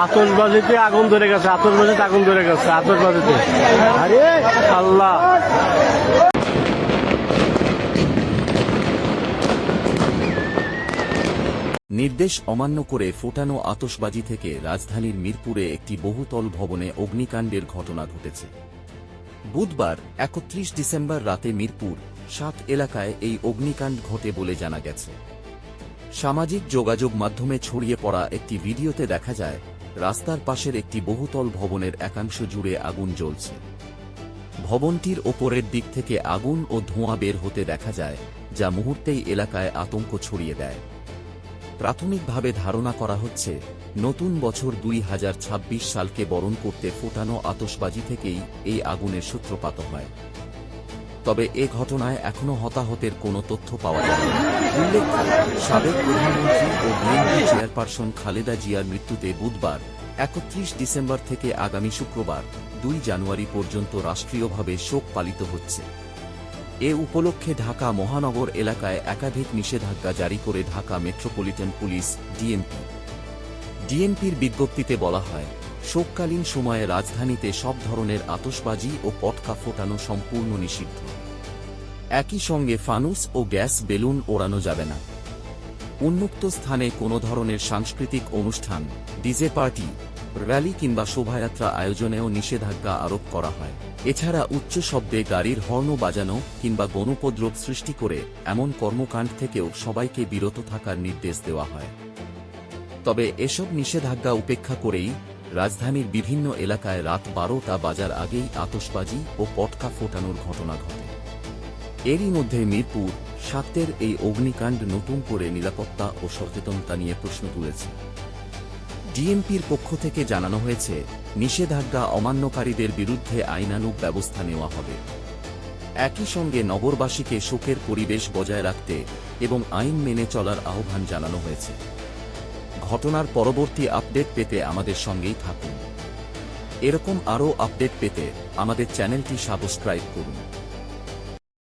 আতশবাজিতে আগুন ধরে গেছে, আতশবাজিতে আগুন ধরে গেছে, আতশবাজিতে। আরে আল্লাহ! নির্দেশ অমান্য করে ফোটানো আতশবাজি থেকে রাজধানীর মিরপুরে একটি বহুতল ভবনে অগ্নিকাণ্ডের ঘটনা ঘটেছে। বুধবার ৩১ ডিসেম্বর রাতে মিরপুর ৭ এলাকায় এই অগ্নিকাণ্ড ঘটে বলে জানা গেছে। সামাজিক যোগাযোগ মাধ্যমে ছড়িয়ে পড়া একটি ভিডিওতে দেখা যায় রাস্তার পাশের একটি বহুতল ভবনের একাংশ জুড়ে আগুন জ্বলছে। ভবনটির ওপরের দিক থেকে আগুন ও ধোঁয়া বের হতে দেখা যায়, যা মুহূর্তেই এলাকায় আতঙ্ক ছড়িয়ে দেয়। প্রাথমিকভাবে ধারণা করা হচ্ছে নতুন বছর ২০২৬ সালকে বরণ করতে ফোটানো আতশবাজি থেকেই এই আগুনের সূত্রপাত হয়। তবে এ ঘটনায় এখনও হতাহতের কোনো তথ্য পাওয়া যায়নি। উল্লেখ্য, সাবেক প্রধানমন্ত্রী ও বিএনপি চেয়ারপারসন খালেদা জিয়ার মৃত্যুতে বুধবার ৩১ ডিসেম্বর থেকে আগামী শুক্রবার ২ জানুয়ারি পর্যন্ত রাষ্ট্রীয়ভাবে শোক পালিত হচ্ছে। এ উপলক্ষে ঢাকা মহানগর এলাকায় একাধিক নিষেধাজ্ঞা জারি করে ঢাকা মেট্রোপলিটন পুলিশ ডিএমপির বিজ্ঞপ্তিতে বলা হয়, শোককালীন সময়ে রাজধানীতে সব ধরনের আতশবাজি ও পটকা ফোটানো সম্পূর্ণ নিষিদ্ধ। একই সঙ্গে ফানুস ও গ্যাস বেলুন ওড়ানো যাবে না। উন্মুক্ত স্থানে কোনো ধরনের সাংস্কৃতিক অনুষ্ঠান, ডিজে পার্টি, র্যালি কিংবা শোভাযাত্রা আয়োজনেও নিষেধাজ্ঞা আরোপ করা হয়। এছাড়া উচ্চ শব্দে গাড়ির হর্ন বাজানো কিংবা গণুপদ্রব সৃষ্টি করে এমন কর্মকাণ্ড থেকেও সবাইকে বিরত থাকার নির্দেশ দেওয়া হয়। তবে এসব নিষেধাজ্ঞা উপেক্ষা করেই রাজধানীর বিভিন্ন এলাকায় রাত ১২টা বাজার আগেই আতশবাজি ও পটকা ফোটানোর ঘটনা ঘটে। এরই মধ্যে মিরপুর ৭-এর এই অগ্নিকাণ্ড নতুন করে নিরাপত্তা ও সচেতনতা নিয়ে প্রশ্ন তুলেছে। ডিএমপির পক্ষ থেকে জানানো হয়েছে, নিষেধাজ্ঞা অমান্যকারীদের বিরুদ্ধে আইনানুগ ব্যবস্থা নেওয়া হবে। একই সঙ্গে নগরবাসীকে শোকের পরিবেশ বজায় রাখতে এবং আইন মেনে চলার আহ্বান জানানো হয়েছে। ঘটনার পরবর্তী আপডেট পেতে আমাদের সঙ্গেই থাকুন। এরকম আরও আপডেট পেতে আমাদের চ্যানেলটি সাবস্ক্রাইব করুন।